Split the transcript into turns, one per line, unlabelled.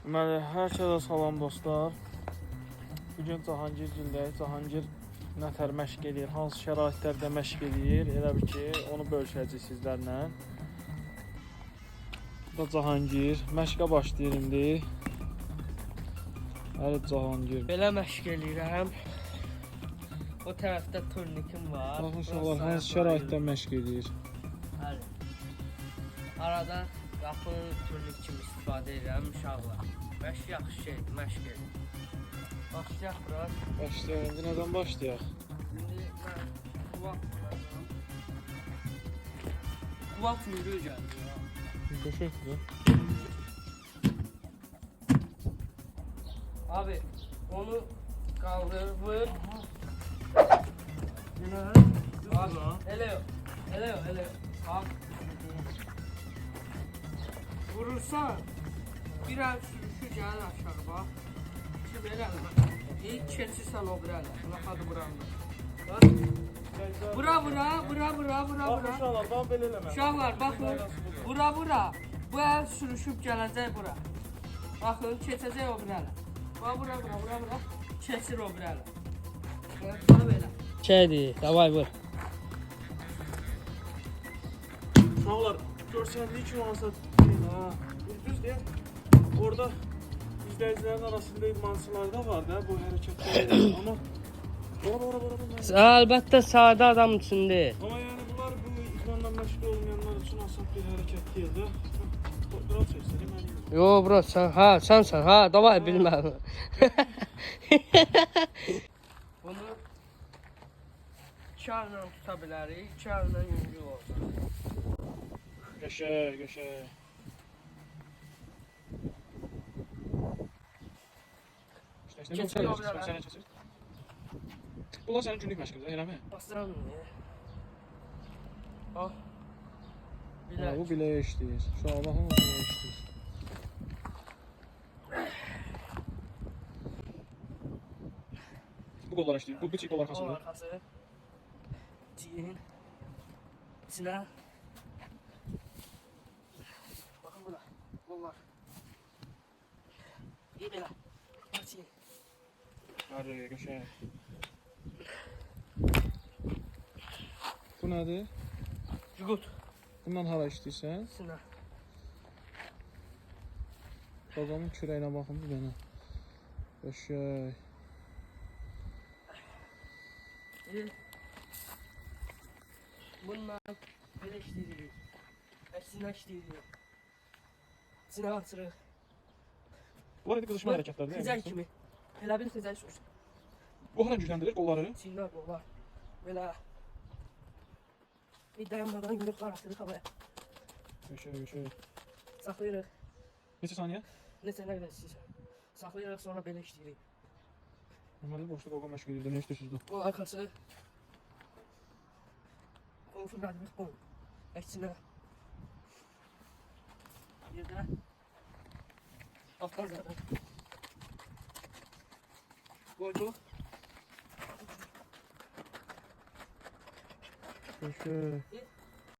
Hər kəsə salam dostlar. Bugün Cahangir gildəyik. Cahangir nətər məşq edir, hansı şəraitlərdə məşq edir, elə bil ki, onu bölüşəcəyik sizlərlə. Bu da Cahangir. Məşqə başlayır indi. Hələ Cahangir.
Belə məşq eləyirəm. O tərəfdə turnikim var.
Baxın uşaqlar, hansı şəraitdə məşq edir.
Bəli. Arada qapı turnik kimi istifadə edirəm uşaqlar. Məşq yaxşı şeydir, məşq edir. Başlayaq bura.
Başlayaq. İndi nədən başlayaq?
İndi mən qulaq vuracağım. Qulaq yürü gəldi ya.
Qəşəngdir.
Abi, onu qaldır, vur. Abi, elə yox. Elə yox, elə yox. Bax. Vurursan, bir əl sürüşü gəlir aşağı, bax. İki belə əl. İlk keçirsən o bir ələ. Laxadı buranla. Bura, bura, bura, bura, bura,
Bax
bura.
uşaqlar, bax belə eləmə.
Uşaqlar, baxın. Bura, bura. Bu əl sürüşüb gələcək bura. Baxın, keçəcək o bir ələ. Bax, bura, bura, bura, bura. Keçir o bir ələ. Bax, belə. Şeydir, davay vur.
Uşaqlar, görsənliyi kimi olsa düz deyək. Orada izləyicilərin arasında idmançılar da var da bu hərəkətlər. Amma bura.
Əlbəttə sadə adam üçün deyil.
Amma yəni bunlar bu idmanla məşğul olmayanlar üçün asad bir hərəkət deyil də. Biraz çəksəlim mən.
Yo bro, sensən, davay bilməm. Bunu iki əllə tuta bilərik, iki əllə yüngül olacaq.
Qəşəng. Bunlar sənin günlük məşqindir, eləmi?
Basıram niyə? Bax.
Bu biləyə işləyir. Uşaqlar biləyə işləyir. Bu qollar işləyir. Bu çiğ qol arxasında.
Qol arxası. Çiyin. İçinə. Baxın bura. Qollar. İyi belə. Çiyin.
Hadi, qəşəng. Bu nədir?
Cüqut.
Bundan hara işləyirsən?
İçinə.
Babamın kürəyinə baxın bir dənə. Qəşəng.
Bununla belə işləyirik. Əksinə işləyirik. İçinə açırıq.
Bunlar indi qızışma hərəkətlərdir.
Xizək kimi. Elə bil xizək sürüsün.
Bu hara gücləndirir qolları?
Çiynlər qollar. Belə. Bir dayanmadan yumruqlar atırıq havaya.
Qəşəng.
Saxlayırıq.
Neçə saniyə?
Neçə nə qədər istəyirsən. Saxlayırıq, sonra belə işləyirik.
Normalde boşda qolqa məşq edirdi. Nə işləyirsiniz?
Qol arxası. Qol fırladırıq, qol. Əksinə. Yerdə. Altdan zarıq. Qoyduq.
Qəşəng.